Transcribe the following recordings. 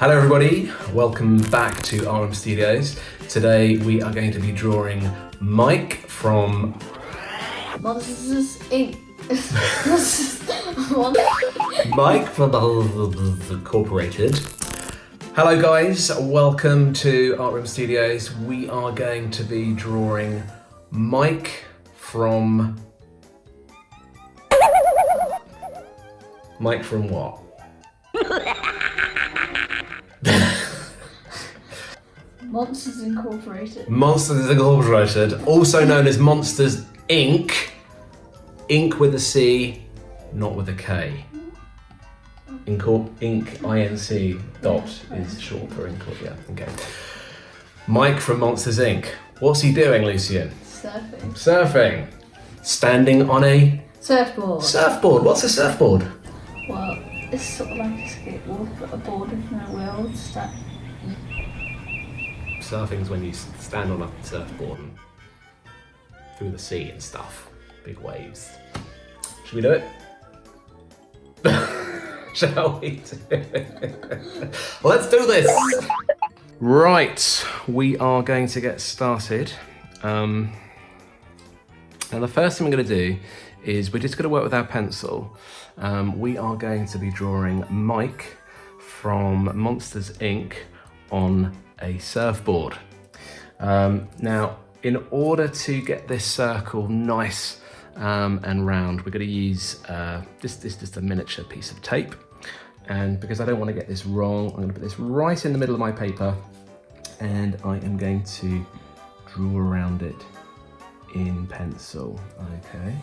Hello everybody, welcome back to RM Studios. Today we are going to be drawing Mike from Monsters Inc. Mike from the Incorporated. Hello guys, welcome to RM Studios. We are going to be drawing Mike from... Mike from what? Monsters Incorporated. Monsters Incorporated, also known as Monsters Inc. Inc with a C, not with a K. Inc, I-N-C, dot is short for Inc, yeah, okay. Mike from Monsters Inc. What's he doing, Lucian? Surfing. Surfing. Standing on a... Surfboard. Surfboard. What's a surfboard? Well, it's sort of like a skateboard, but a board with no wheels. Surfing's when you stand on a surfboard and through the sea and stuff. Big waves. Should we do it? Shall we do it? Let's do this! Right, we are going to get started. Now the first thing we're going to do is we're just going to work with our pencil. We are going to be drawing Mike from Monsters Inc. on a surfboard. Now, in order to get this circle nice and round, we're going to use just a miniature piece of tape. And because I don't want to get this wrong, I'm going to put this right in the middle of my paper, and I am going to draw around it in pencil. Okay,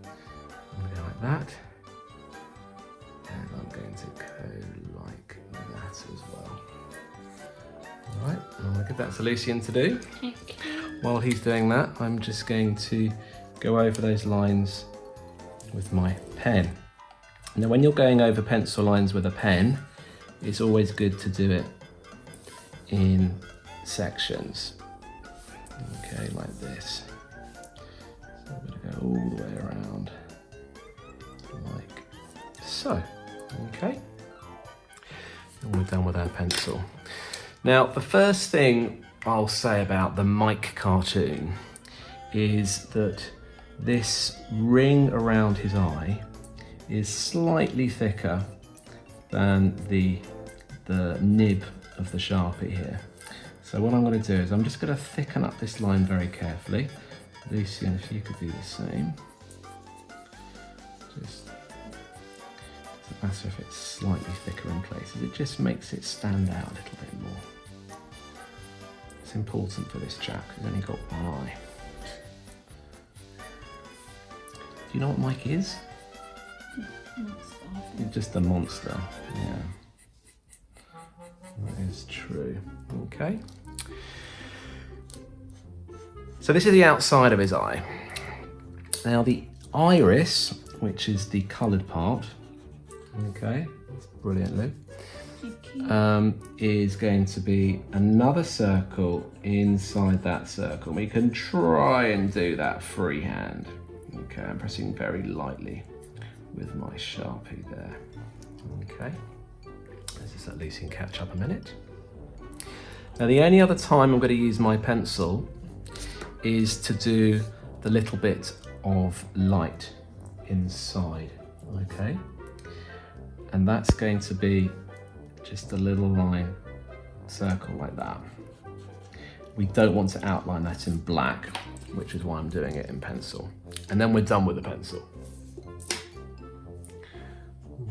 I'm going to go like that, and I'm going to go like that as well. All right, I'm going to give that to Lucian to do. While he's doing that, I'm just going to go over those lines with my pen. Now, when you're going over pencil lines with a pen, it's always good to do it in sections. Okay, like this. So I'm going to go all the way around, like so. Okay, and we're done with our pencil. Now, the first thing I'll say about the Mike cartoon is that this ring around his eye is slightly thicker than the nib of the Sharpie here. So what I'm going to do is I'm just going to thicken up this line very carefully. Lucian, if you could do the same. Just doesn't matter if it's slightly thicker in places, it just makes it stand out a little bit more. It's important for this chap, he's only got one eye. Do you know what Mike is? He's just a monster, yeah. That is true. Okay. So this is the outside of his eye. Now the iris, which is the coloured part, okay, brilliantly, is going to be another circle inside that circle. We can try and do that freehand. Okay, I'm pressing very lightly with my Sharpie there. Okay, let's just let Lucian catch up a minute. Now the only other time I'm going to use my pencil is to do the little bit of light inside, okay? And that's going to be just a little line, circle like that. We don't want to outline that in black, which is why I'm doing it in pencil. And then we're done with the pencil.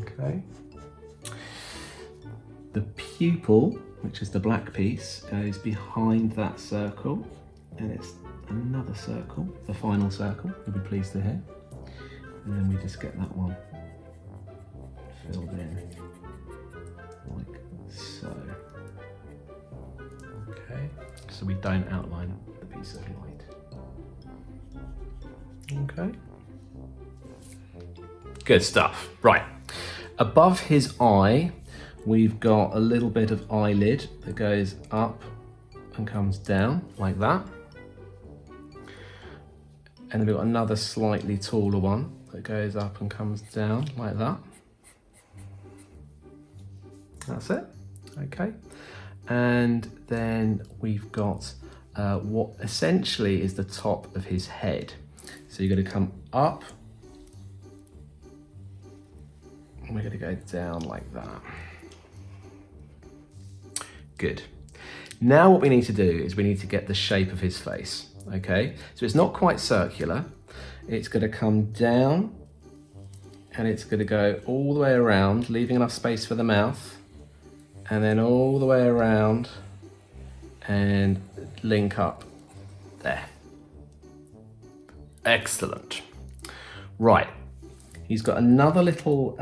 Okay. The pupil, which is the black piece, goes behind that circle, and it's another circle, the final circle, you'll be pleased to hear. And then we just get that one filled in, like so. Okay, so we don't outline the piece of light. Okay. Good stuff. Right. Above his eye, we've got a little bit of eyelid that goes up and comes down like that. And then we've got another slightly taller one that goes up and comes down like that. That's it. Okay, and then we've got what essentially is the top of his head. So you're going to come up, and we're going to go down like that. Good. Now what we need to do is we need to get the shape of his face, okay? So it's not quite circular. It's going to come down, and it's going to go all the way around, leaving enough space for the mouth, and then all the way around and link up there. Excellent. Right, he's got another little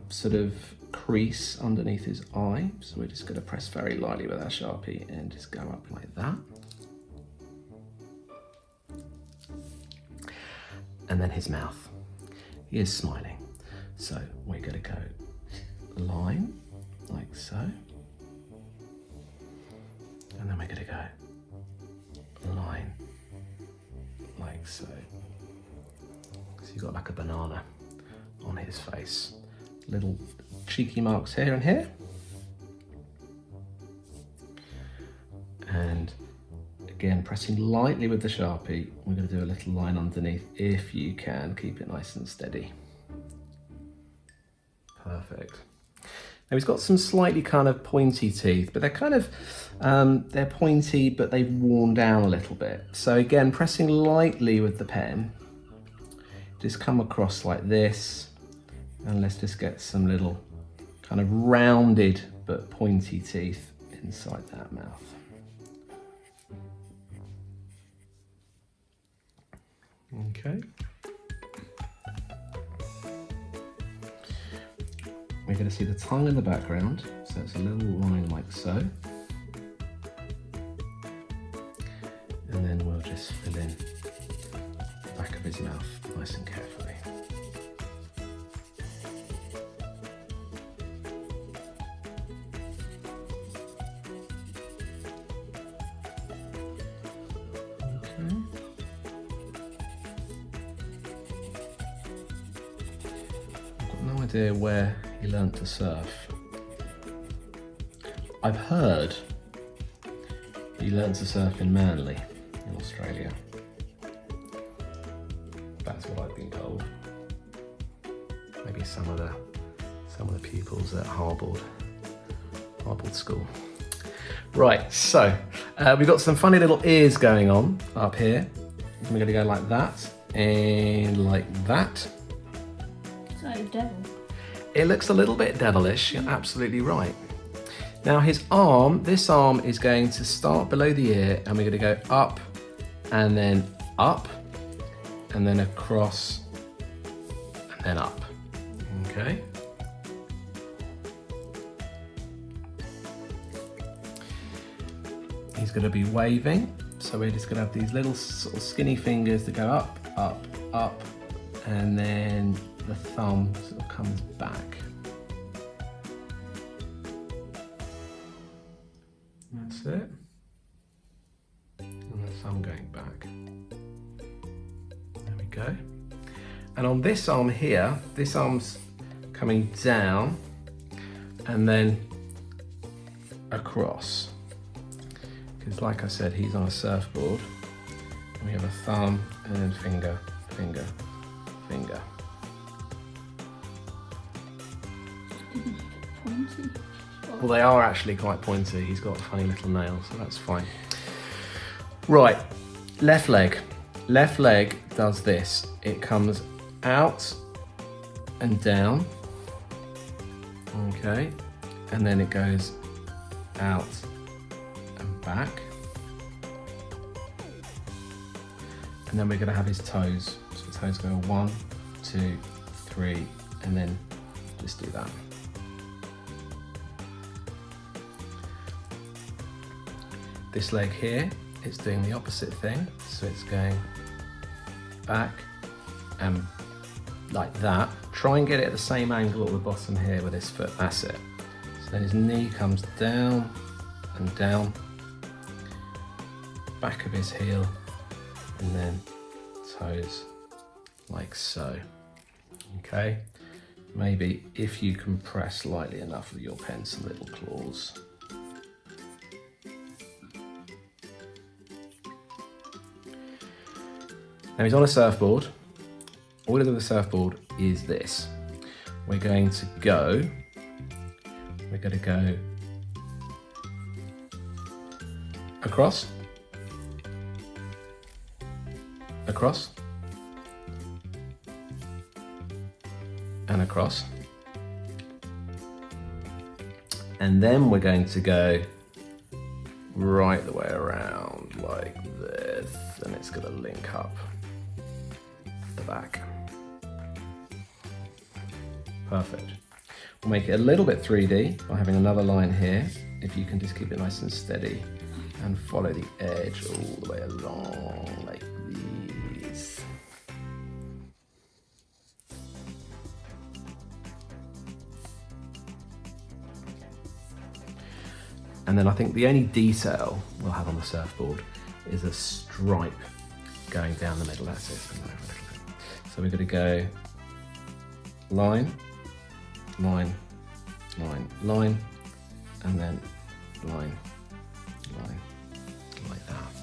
sort of crease underneath his eye, so we're just going to press very lightly with our Sharpie and just go up like that. And then his mouth. He is smiling. So we're going to go line, like so. And then we're going to go line, like so. So you've got like a banana on his face. Little cheeky marks here and here. And again, pressing lightly with the Sharpie, we're going to do a little line underneath if you can. Keep it nice and steady. Perfect. Now he's got some slightly kind of pointy teeth, but they're kind of, they're pointy, but they've worn down a little bit. So again, pressing lightly with the pen, just come across like this, and let's just get some little kind of rounded but pointy teeth inside that mouth. Okay. We're going to see the tongue in the background, so it's a little line like so. And then we'll just fill in the back of his mouth nice and carefully. Okay. I've got no idea where he learnt to surf. I've heard he learnt to surf in Manly, in Australia. That's what I've been told. Maybe some of the pupils at Harboard School. Right, so we've got some funny little ears going on up here. We're going to go like that and like that. It's like a devil. It looks a little bit devilish, you're absolutely right. Now his arm, this arm is going to start below the ear, and we're going to go up and then across and then up. Okay. He's going to be waving, so we're just going to have these little sort of skinny fingers that go up, up, up, and then the thumb sort of comes back. That's it. And the thumb going back. There we go. And on this arm here, this arm's coming down and then across. Because like I said, he's on a surfboard. And we have a thumb and then finger, finger, finger. Pointy. Well, they are actually quite pointy. He's got funny little nails, so that's fine. Right, left leg. Left leg does this. It comes out and down. Okay, and then it goes out and back. And then we're going to have his toes. So the toes go 1, 2, 3, and then just do that. This leg here, it's doing the opposite thing. So it's going back and like that. Try and get it at the same angle at the bottom here with his foot, that's it. So then his knee comes down and down, back of his heel, and then toes like so. Okay, maybe if you can press lightly enough with your pen, some little claws. Now he's on a surfboard. All we do with the surfboard is this. We're going to go across, across, and across. And then we're going to go right the way around like this, and it's going to link up the back. Perfect. We'll make it a little bit 3D by having another line here. If you can just keep it nice and steady and follow the edge all the way along like these. And then I think the only detail we'll have on the surfboard is a stripe going down the middle. That's it. So we're going to go line, line, line, line, and then line, line, like that.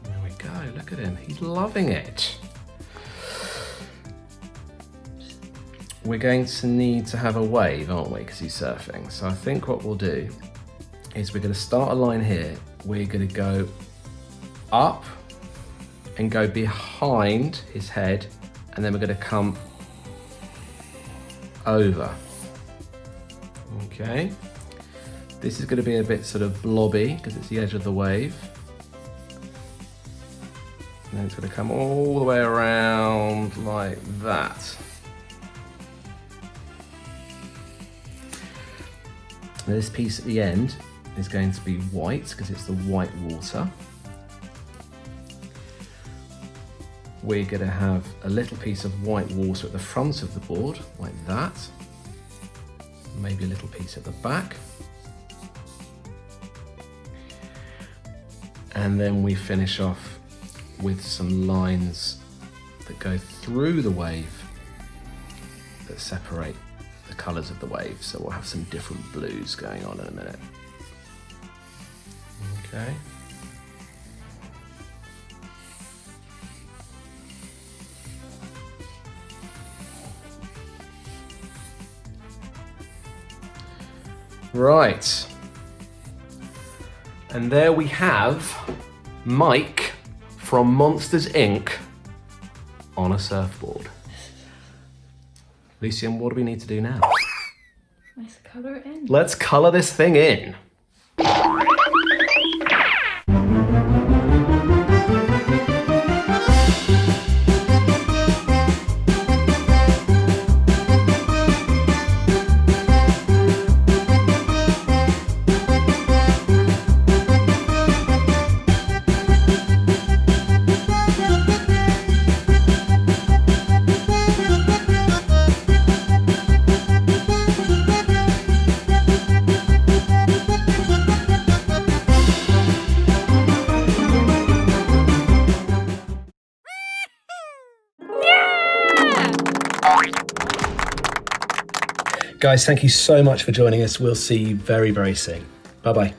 There we go, look at him, he's loving it. We're going to need to have a wave, aren't we, because he's surfing. So I think what we'll do is we're going to start a line here. We're going to go up and go behind his head, and then we're going to come over. Okay, this is going to be a bit sort of blobby because it's the edge of the wave, and then it's going to come all the way around like that. Now this piece at the end is going to be white because it's the white water. We're going to have a little piece of white water at the front of the board, like that. Maybe a little piece at the back. And then we finish off with some lines that go through the wave that separate the colours of the wave. So we'll have some different blues going on in a minute. Okay. Right, and there we have Mike from Monsters Inc. on a surfboard. Lucian, what do we need to do now? Let's colour it in. Let's colour this thing in. Guys, thank you so much for joining us. We'll see you very, very soon. Bye-bye.